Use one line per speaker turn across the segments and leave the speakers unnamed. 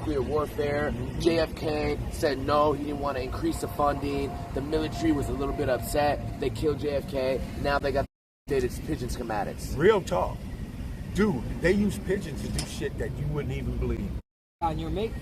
nuclear warfare. JFK said no, he didn't want to increase the funding. The military was a little bit upset. They killed JFK. Now they got updated pigeon schematics.
Real talk. Dude, they use pigeons to do shit that you wouldn't even believe.
On your make?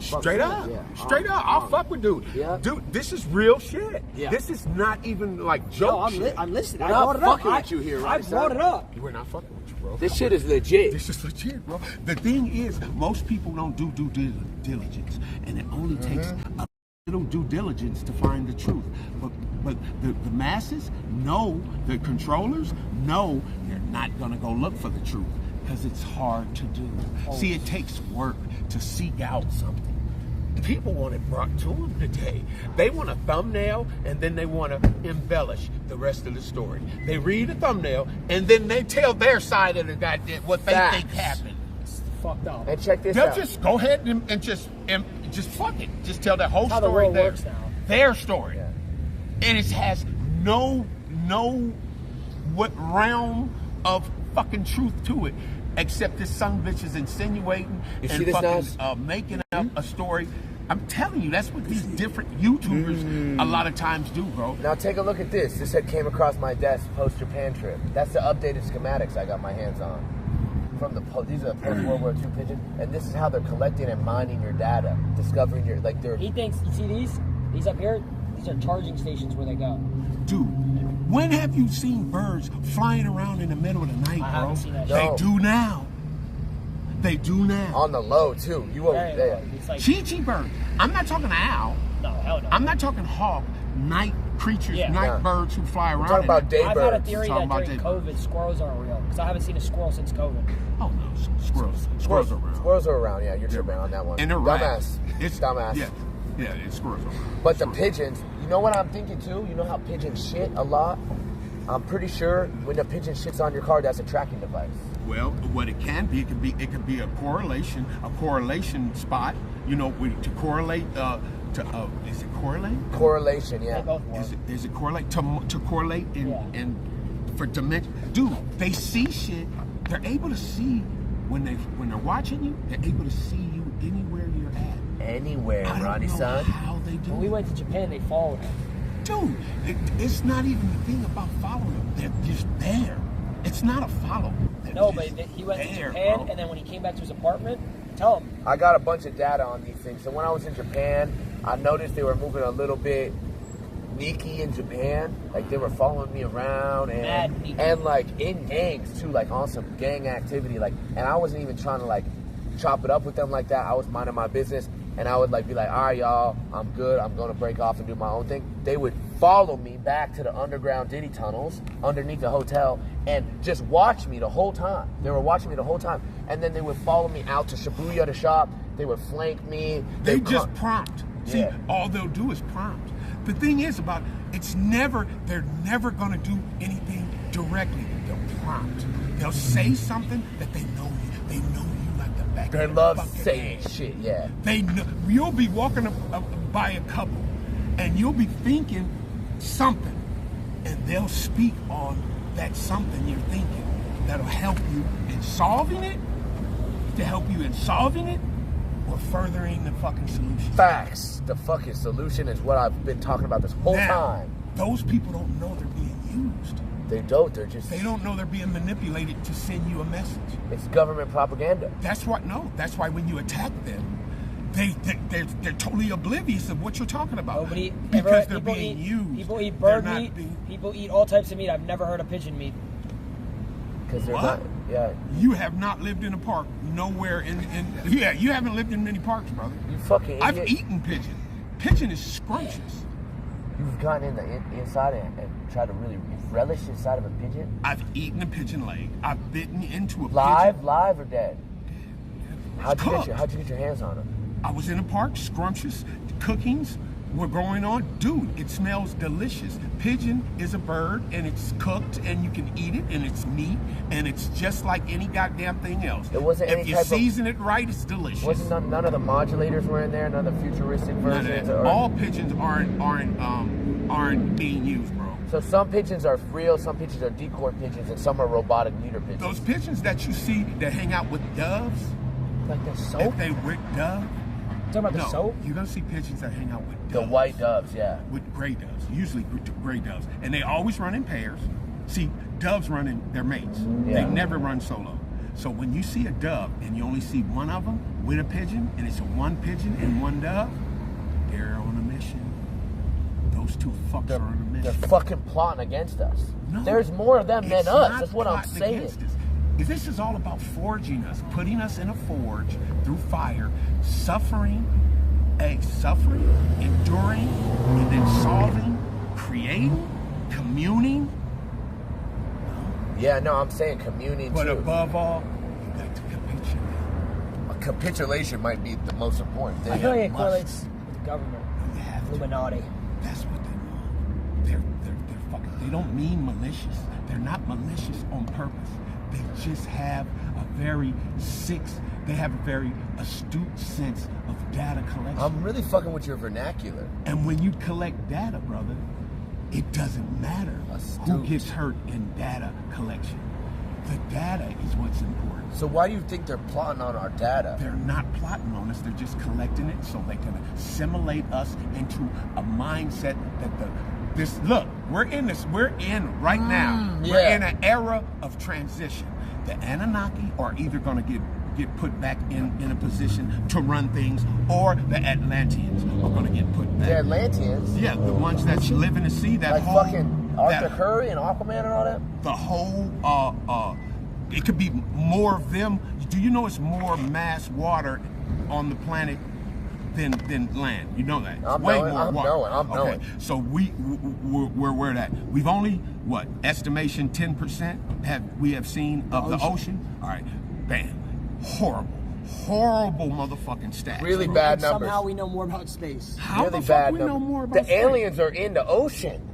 Straight up. Straight up. I'll fuck with dude.
Yeah.
Dude, this is real shit.
Yeah.
This is not even like joke shit.
I'm listening.
We're not fucking with you here, right?
I brought it up.
We're not fucking with you, bro.
This shit is legit.
This is legit, bro. The thing is, most people don't do due diligence, and it only takes a little due diligence to find the truth. But the masses know, the controllers know they're not gonna go look for the truth because it's hard to do. See, it takes work to seek out something. People want it brought to them today. They want a thumbnail, and then they want to embellish the rest of the story. They read a thumbnail, and then they tell their side of the goddamn what they think happened.
It's fucked up.
And check this
They'll
out.
just go ahead and just fuck it. Just tell their whole
That's how the
story.
world works now.
Their story,
Yeah.
and it has no what realm of fucking truth to it. Except this son bitch is insinuating and fucking making up a story. I'm telling you, that's what these different YouTubers a lot of times do, bro.
Now take a look at this. This had came across my desk post-Japan trip. That's the updated schematics I got my hands on. From these are the post-World War II pigeons, and this is how they're collecting and mining your data, discovering your
He thinks, you see these up here? These are charging stations where they go.
Dude, when have you seen birds flying around in the middle of the night, bro?
I haven't seen that shit.
They do now. They do now.
on the low too. You won't.
It's like,
Chi bird. I'm not talking owl.
no, hell no.
I'm not talking hawk. Night creatures, night birds who fly around.
Talking about day
I've
birds.
had a theory that during COVID, squirrels aren't real. Because I haven't seen a squirrel since COVID.
Oh no, squirrels are around.
Squirrels are around. Yeah, you're tripping on that one.
And they're
dumbass.
It's
dumbass.
Yeah, it's squirrels are around.
But the pigeons, you know what I'm thinking too? You know how pigeons shit a lot? I'm pretty sure when the pigeon shits on your car, that's a tracking device.
Well, what it can be a correlation spot. You know, to correlate is it correlate?
Correlation, yeah.
They both work.
Is it correlate to correlate and for dimension? Dude, they see shit. They're able to see when they're watching you. They're able to see you anywhere you're at.
Anywhere,
I don't
Ronnie
know
son.
how they do.
When we went to Japan, they followed him.
Dude, it's not even the thing about following them. They're just there. It's not a follow.
No, but he went to Japan,
bro.
and then when he came back to his apartment, tell him.
I got a bunch of data on these things. So when I was in Japan, I noticed they were moving a little bit sneaky in Japan. Like they were following me around and like in gangs too, like on some gang activity. Like, and I wasn't even trying to like chop it up with them like that. I was minding my business, and I would like be like, all right, y'all, I'm good. I'm gonna break off and do my own thing. They would follow me back to the underground Diddy tunnels underneath the hotel and just watch me the whole time. They were watching me the whole time, and then they would follow me out to Shibuya to shop. They would flank me.
They just prompt. See, all they'll do is prompt. The thing is about they're never gonna do anything directly. They'll prompt. They'll say something that they know you. They know you like the back.
They
of
love
their fucking
saying
hand.
shit, yeah.
They know, you'll be walking by a couple, and you'll be thinking something, and they'll speak on that something you're thinking that'll help you in solving it, or furthering the fucking solution.
Facts. The fucking solution is what I've been talking about this whole time.
Those people don't know they're being used.
They don't. They're just.
They don't know they're being manipulated to send you a message.
It's government propaganda.
That's why when you attack them, they're totally oblivious of what you're talking about. Because they're being used.
People eat bird meat. People eat all types of meat. I've never heard of pigeon meat.
Because they're not. Yeah.
You have not lived in a park nowhere you haven't lived in many parks, brother.
You fucking idiot.
I've eaten pigeon. Pigeon is scrumptious.
You've gotten in the inside and tried to really relish inside of a pigeon?
I've eaten a pigeon leg. I've bitten into a
live,
pigeon.
Live or dead? How'd you get your hands on them?
I was in a park, scrumptious. Cookings were going on. Dude, it smells delicious. Pigeon is a bird, and it's cooked, and you can eat it, and it's meat, and it's just like any goddamn thing else.
It wasn't any
if you
type
season it right, it's delicious.
Wasn't none of the modulators were in there? None of the futuristic versions?
All pigeons aren't being used, bro.
So some pigeons are real, some pigeons are decoy pigeons, and some are robotic leader pigeons.
Those pigeons that you see that hang out with doves,
like the soap?
if they rick dove,
Talking about the soap?
You're gonna see pigeons that hang out with doves.
The white doves, yeah.
With gray doves, usually gray doves, and they always run in pairs. See, doves run in their mates.
Yeah.
They never run solo. So when you see a dove and you only see one of them with a pigeon, and it's a one pigeon and one dove, they're on a mission. Those two fucks are on a mission.
They're fucking plotting against us.
No,
there's more of them than us. That's what I'm
plotting
saying.
against us. This is all about forging us, putting us in a forge through fire, suffering, enduring, and then solving, creating, communing.
Yeah, no, I'm saying communing
But
too.
above all, you got to capitulate.
A capitulation might be the most important thing.
I feel like it correlates with the government.
You have to.
Illuminati.
That's what they want. They're fucking. They don't mean malicious. They're not malicious on purpose. They just have a very astute sense of data collection.
I'm really fucking with your vernacular.
And when you collect data, brother, it doesn't matter who gets hurt in data collection. The data is what's important.
So why do you think they're plotting on our data?
They're not plotting on us. They're just collecting it so they can assimilate us into a mindset that look, we're in right now.
Yeah.
We're in an era of transition. The Anunnaki are either going to get put back in a position to run things, or the Atlanteans are going to get put back.
The Atlanteans?
Yeah, the ones that live in the sea. That
like
whole
fucking Arthur Curry and Aquaman and all that?
The whole it could be more of them. Do you know it's more mass water on the planet than land? You know that. It's
I'm
way
knowing,
more
I'm
water.
knowing, I'm knowing.
So we're at. We've only what estimation 10% we have seen of the ocean. All right, bam, horrible motherfucking stats.
Really bad numbers.
Somehow we know more about space.
How
really
the
bad
fuck we know
numbers.
more about
The
space?
aliens are in the ocean.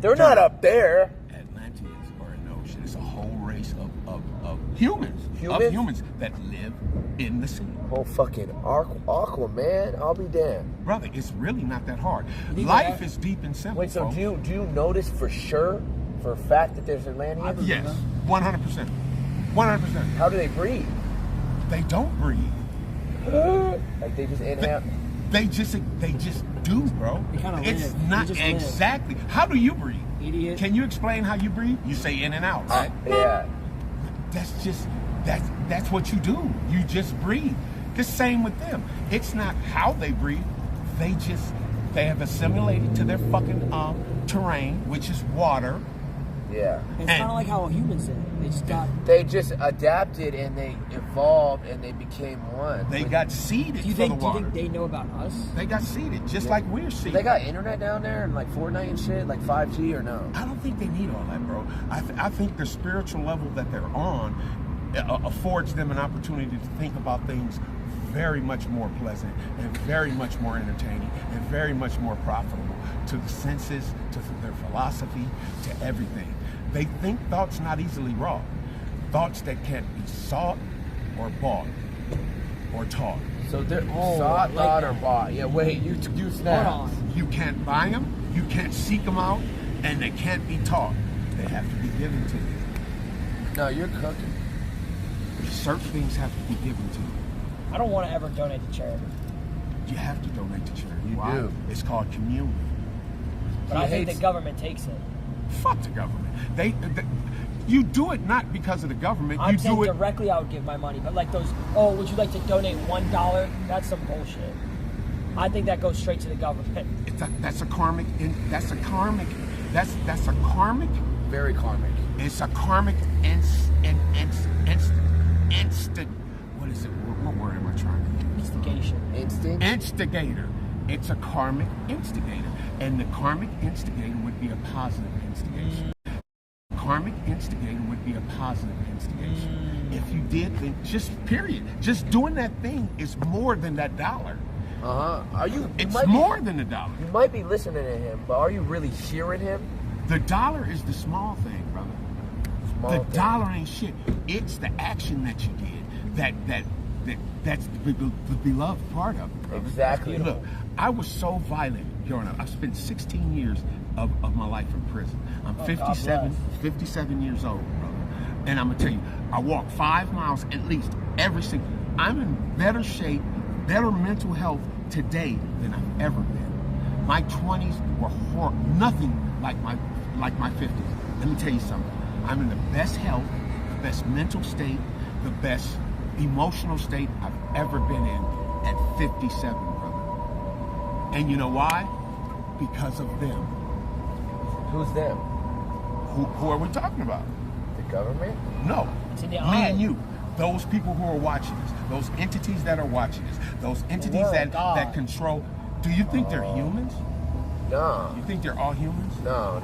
They're not up there.
Atlanteans are in the ocean. It's a whole race of humans.
Humans?
Of humans that live in the sea.
Oh, fucking Aquaman, I'll be damned.
Brother, it's really not that hard. Life is deep and simple.
Wait, so
folks.
do you notice for sure, for a fact that there's Atlanteans?
Yes, 100%. 100%.
How do they breathe?
They don't breathe.
Like they just inhale?
They just do, bro.
They kinda
It's
live.
not
They just live.
exactly. How do you breathe?
Idiot.
Can you explain how you breathe? You say in and out, right?
Yeah.
That's what you do. You just breathe. The same with them. It's not how they breathe. They have assimilated to their fucking terrain, which is water.
Yeah.
It's kind of like how humans did.
They just adapted and they evolved and they became one.
They got seeded
Do you
for the
think
water.
they know about us?
They got seeded, just like we're seeded.
They got internet down there and like Fortnite and shit, like 5G or no?
I don't think they need all that, bro. I think the spiritual level that they're on affords them an opportunity to think about things very much more pleasant and very much more entertaining and very much more profitable to the senses, to their philosophy, to everything. They think thoughts not easily wrought. Thoughts that can't be sought or bought or taught.
So they're sought, thought, or bought. Yeah, wait, you snap.
Hold on.
You can't buy them, you can't seek them out, and they can't be taught. They have to be given to you.
No, you're cooking.
Certain things have to be given to you.
I don't want to ever donate to charity.
You have to donate to charity.
You
Why?
do.
It's called communion.
But I think the government takes it.
Fuck the government. You do it not because of the government.
I'm
You
saying
do it.
directly I would give my money. But like those, oh, would you like to donate $1? That's some bullshit. I think that goes straight to the government.
That's a karmic. That's a karmic. That's a karmic.
Very karmic.
It's a karmic instant. What is it? What word am I trying to use?
Instigation.
Instinct?
Instigator. It's a karmic instigator, and the karmic instigator would be a positive instigation. Karmic instigator would be a positive instigation. If you did, then just doing that thing is more than that dollar.
Are you?
It's more than a dollar.
You might be listening to him, but are you really hearing him?
The dollar is the small thing, brother. The dollar ain't shit. It's the action that you did. That's the beloved part of it, brother.
Exactly.
Look, I was so violent growing up. I spent 16 years of my life in prison. I'm 57 years old, brother. And I'm gonna tell you, I walk 5 miles at least every single. I'm in better shape better mental health today than I've ever been. My 20s were nothing like my 50s. Let me tell you something. I'm in the best health, the best mental state, the best emotional state I've ever been in at 57, brother. And you know why? Because of them.
Who's them?
Who are we talking about?
The government?
No. Me and you. Those people who are watching this. Those entities that are watching this. Those entities that control. Do you think they're humans?
No.
You think they're all humans?
No.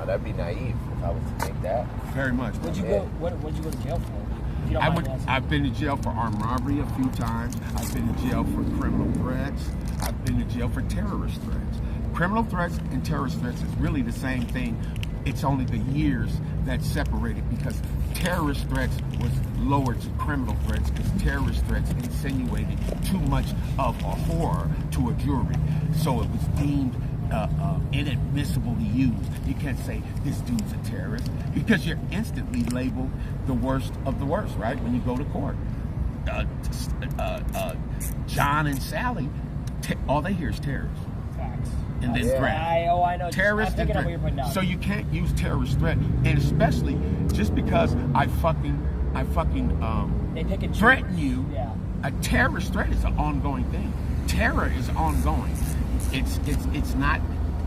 That'd be naive if I was to think that.
Very much.
What'd you go to jail for? If you don't mind asking.
I've been to jail for armed robbery a few times. I've been to jail for criminal threats. I've been to jail for terrorist threats. Criminal threats and terrorist threats is really the same thing. It's only the years that separated, because terrorist threats was lower to criminal threats because terrorist threats insinuated too much of a horror to a jury. So it was deemed inadmissible to use. You can't say this dude's a terrorist because you're instantly labeled the worst of the worst, right? When you go to court. John and Sally, all they hear is terrorist.
Facts.
And then threat.
I know.
Terrorist
I'm
and
picking up what you're putting down.
So you can't use terrorist threat, and especially just because I fucking
they pick and
threaten you.
Yeah.
A terrorist threat is an ongoing thing. Terror is ongoing. It's not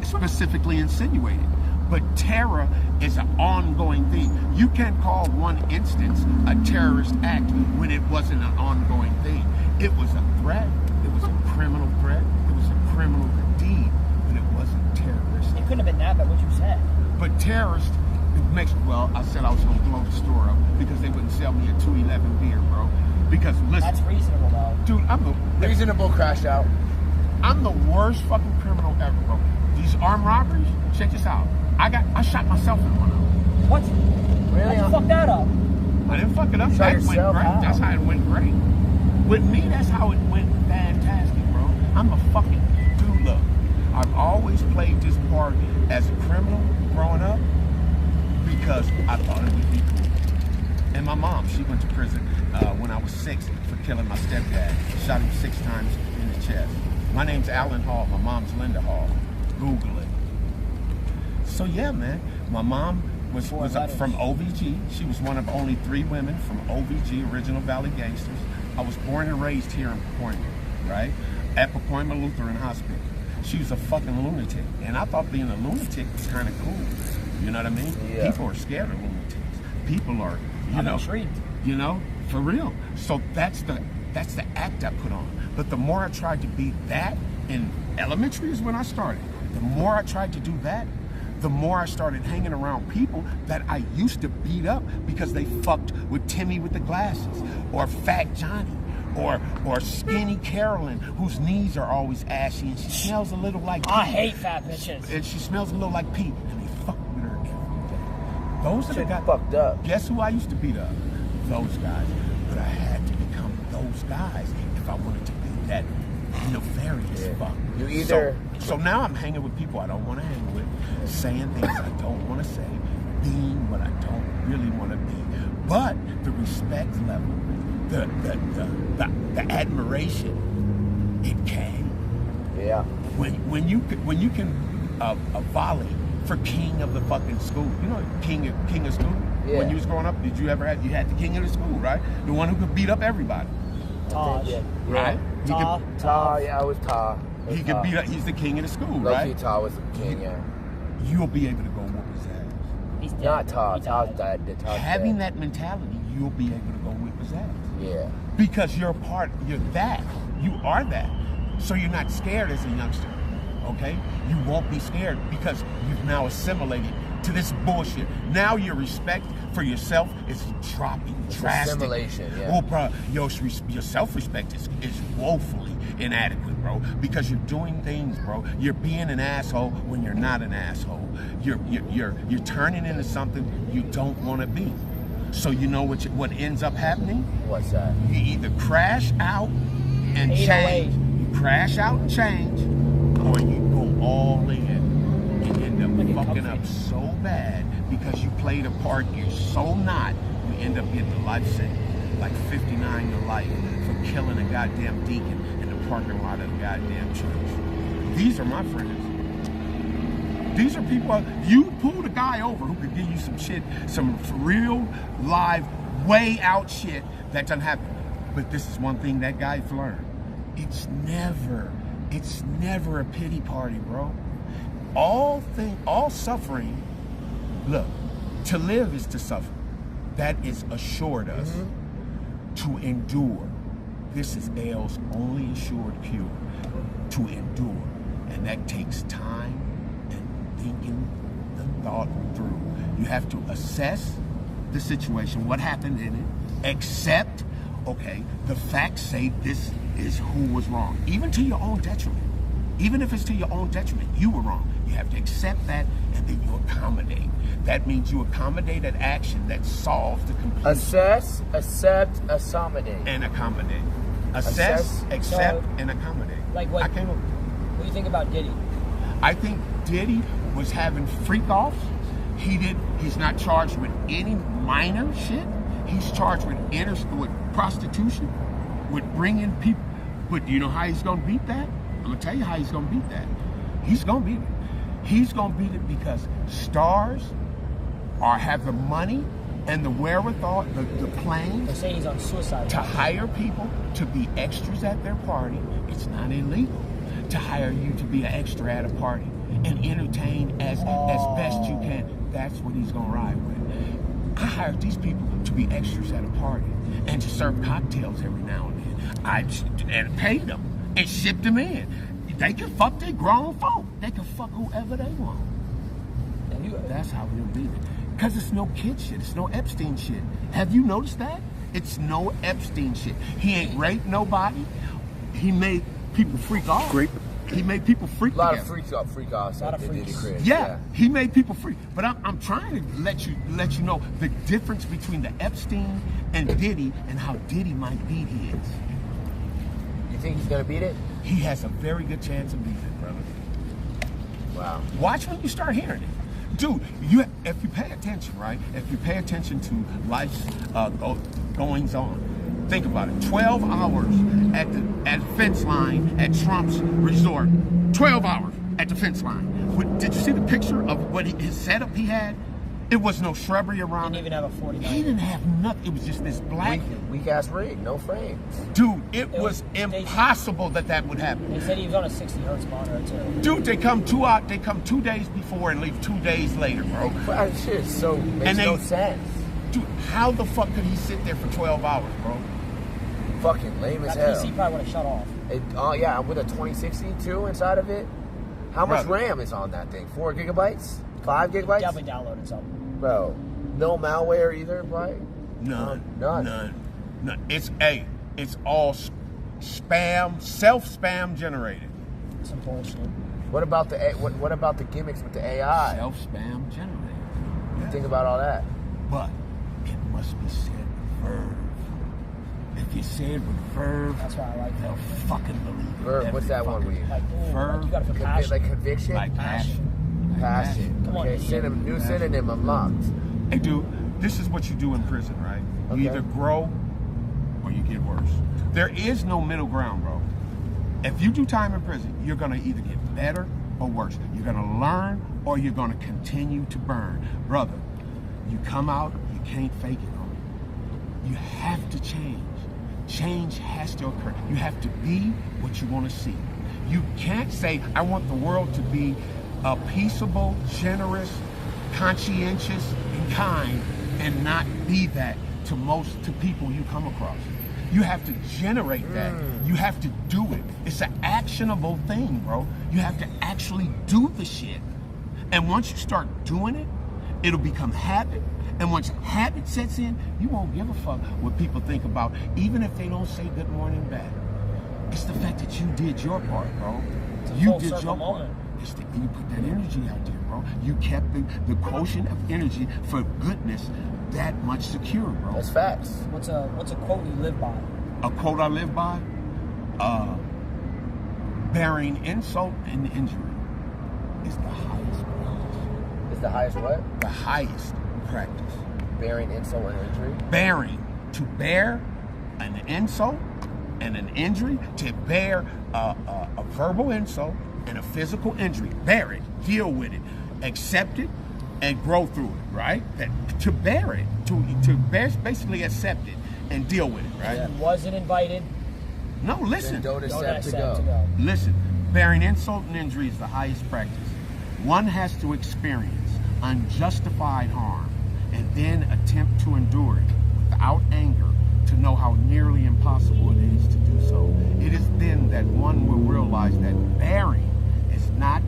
specifically insinuated, but terror is an ongoing thing. You can't call one instance a terrorist act when it wasn't an ongoing thing. It was a threat. It was a criminal threat. It was a criminal deed, but it wasn't terrorist.
It couldn't have been that, but what you said.
But terrorist, I said I was going to blow the store up because they wouldn't sell me a 211 beer, bro. Because listen,
that's reasonable, though.
Dude,
Reasonable crash out.
I'm the worst fucking criminal ever, bro. These armed robberies, check this out. I shot myself in one of them.
What?
Really?
How'd you fuck that up?
I didn't fuck it up. That went great.
How?
That's how it went great. With me, that's how it went fantastic, bro. I'm a fucking dude. Look, I've always played this part as a criminal growing up because I thought it would be cool. And my mom, she went to prison when I was 6 for killing my stepdad. Shot him 6 times in the chest. My name's Alan Hall. My mom's Linda Hall. Google it. So yeah, man. My mom was from OVG. She was one of only 3 women from OVG, Original Valley Gangsters. I was born and raised here in Pacoima, right? At Pacoima Lutheran Hospital. She was a fucking lunatic. And I thought being a lunatic was kind of cool. You know what I mean?
Yeah.
People are scared of lunatics. People are,
I'm intrigued.
You know, for real. So that's the act I put on. But the more I tried to be that, in elementary is when I started. The more I tried to do that, the more I started hanging around people that I used to beat up because they fucked with Timmy with the glasses, or Fat Johnny, or Skinny Carolyn, whose knees are always ashy and she smells a little like Pete.
I hate fat bitches.
And she smells a little like Pete, and they fuck with her every day. Those are the guys.
Fucked up.
Guess who I used to beat up? Those guys. But I had to become those guys if I wanted to be that nefarious fuck.
You either...
So now I'm hanging with people I don't want to hang with, saying things I don't want to say, being what I don't really want to be. But the respect level, the admiration, it came.
Yeah.
When you can volley for king of the fucking school, you know, king of school.
Yeah.
When you was growing up, you had the king of the school, right? The one who could beat up everybody.
Taj.
Right?
Ta, yeah, I was Ta.
He could beat up. He's the king of the school,
Lucky
right?
Ta was the king, yeah.
You'll be able to go whoop his ass.
He's dead.
Not Ta.
He
Ta's
died.
dead.
Having that mentality, you'll be able to go whip his ass.
Yeah.
Because you're that. You are that. So you're not scared as a youngster, okay? You won't be scared because you've now assimilated to this bullshit. Now your respect for yourself is dropping drastically.
Assimilation, yeah.
Well, bro, your self-respect is woefully inadequate, bro, because you're doing things, bro. You're being an asshole when you're not an asshole. You're turning into something you don't want to be. So you know what ends up happening?
What's that?
You either crash out and
808.
change. You crash out and change, or you go all in and end up fucking up so bad because you played a part you're so not. You end up getting a life sentence, like 59 to life, for killing a goddamn deacon parking lot of the goddamn church. These are my friends. These are people, you pulled a guy over who could give you some shit, some real, live, way out shit that doesn't happen. But this is one thing that guy's learned. It's never a pity party, bro. All suffering, look, to live is to suffer. That is assured us to endure. This is L's only assured cure, to endure. And that takes time and thinking the thought through. You have to assess the situation, what happened in it, accept, okay, the facts say this is who was wrong, even to your own detriment. Even if it's to your own detriment, you were wrong. You have to accept that, and then you accommodate. That means you accommodate an action that solves the complete.
Assess, accept, accommodate.
And accommodate. Assess, accept, and accommodate.
Like what do you think about Diddy?
I think Diddy was having freak offs. He's not charged with any minor shit. He's charged with prostitution, with bringing people. But do you know how he's gonna beat that? I'm gonna tell you how he's gonna beat that. He's gonna beat it. He's gonna beat it because stars have the money and the wherewithal, the plane.
They're saying he's on suicide.
To hire people to be extras at their party. It's not illegal to hire you to be an extra at a party and entertain as best you can. That's what he's gonna ride with. I hired these people to be extras at a party and to serve cocktails every now and then. And paid them and shipped them in. They can fuck their grown folk. They can fuck whoever they want. That's how we'll beat it. Because it's no kid shit. It's no Epstein shit. Have you noticed that? It's no Epstein shit. He ain't raped nobody. He made people freak off.
Great.
He made people freak.
A lot of freak offs.
A lot of freaks.
Yeah, he made people freak. But I'm trying to let you know the difference between the Epstein and Diddy and how Diddy might beat his.
You think he's gonna beat it?
He has a very good chance of beating it, brother.
Wow.
Watch when you start hearing it. Dude, if you pay attention, right? If you pay attention to life's goings on, think about it. 12 hours at the fence line at Trump's resort. 12 hours at the fence line. Did you see the picture of what his setup he had? It was no shrubbery around.
He didn't even have a 49.
He didn't have nothing. It was just this black.
Weak ass rig, no frames.
Dude, it was impossible that would happen.
They said he was on a 60 hertz monitor too.
Dude, they come 2 days before and leave 2 days later, bro.
That shit makes no sense.
Dude, how the fuck could he sit there for 12 hours, bro?
Fucking lame as
That
hell.
PC probably would have shut off.
Yeah, with a 2060 too inside of it. How much
Brother.
RAM is on that thing? 4 gigabytes? 5 gigabytes?
Definitely downloaded something.
Bro, no malware either, right?
None.
None.
It's all spam, self-spam generated.
Some bullshit.
What about the gimmicks with the AI?
Self-spam generated.
You think about all that?
But it must be said with verve. If you say it with verve,
That's why I like
they'll
that.
fucking believe it.
Verve, what's that one where you?
Like, ooh,
Verve.
like you got to put passion.
Like conviction?
Like passion.
Passion.
Come on,
Okay,
Ian.
new synonym unlocked.
Hey, dude, this is what you do in prison, right?
Okay.
You either grow or you get worse. There is no middle ground, bro. If you do time in prison, you're going to either get better or worse. You're going to learn or you're going to continue to burn. Brother, you come out, you can't fake it on it. You have to change. Change has to occur. You have to be what you want to see. You can't say, I want the world to be peaceable, generous, conscientious, and kind, and not be that to people you come across. You have to generate that. You have to do it. It's an actionable thing, bro. You have to actually do the shit. And once you start doing it, it'll become habit. And once habit sets in, you won't give a fuck what people think about, even if they don't say good morning back. It's the fact that you did your part, bro. You did your part. You put that energy out there, bro. You kept the quotient of energy for goodness that much secure, bro.
That's facts.
What's a quote you live by?
A quote I live by? Bearing insult and injury is the highest practice.
Is the highest what?
The highest practice.
Bearing insult and injury?
To bear an insult and an injury, to bear a verbal insult and a physical injury. Bear it, deal with it, accept it, and grow through it, right? To bear it, to basically accept it and deal with it, right?
He wasn't invited.
No, listen.
Don't accept to
accept
go.
Listen, bearing insult and injury is the highest practice. One has to experience unjustified harm and then attempt to endure it without anger to know how nearly impossible it is to do so. It is then that one will realize that bearing is not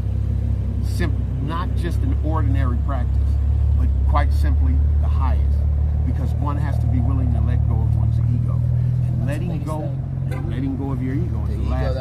just an ordinary practice, but quite simply the highest, because one has to be willing to let go of one's ego, and letting go of your ego is the last.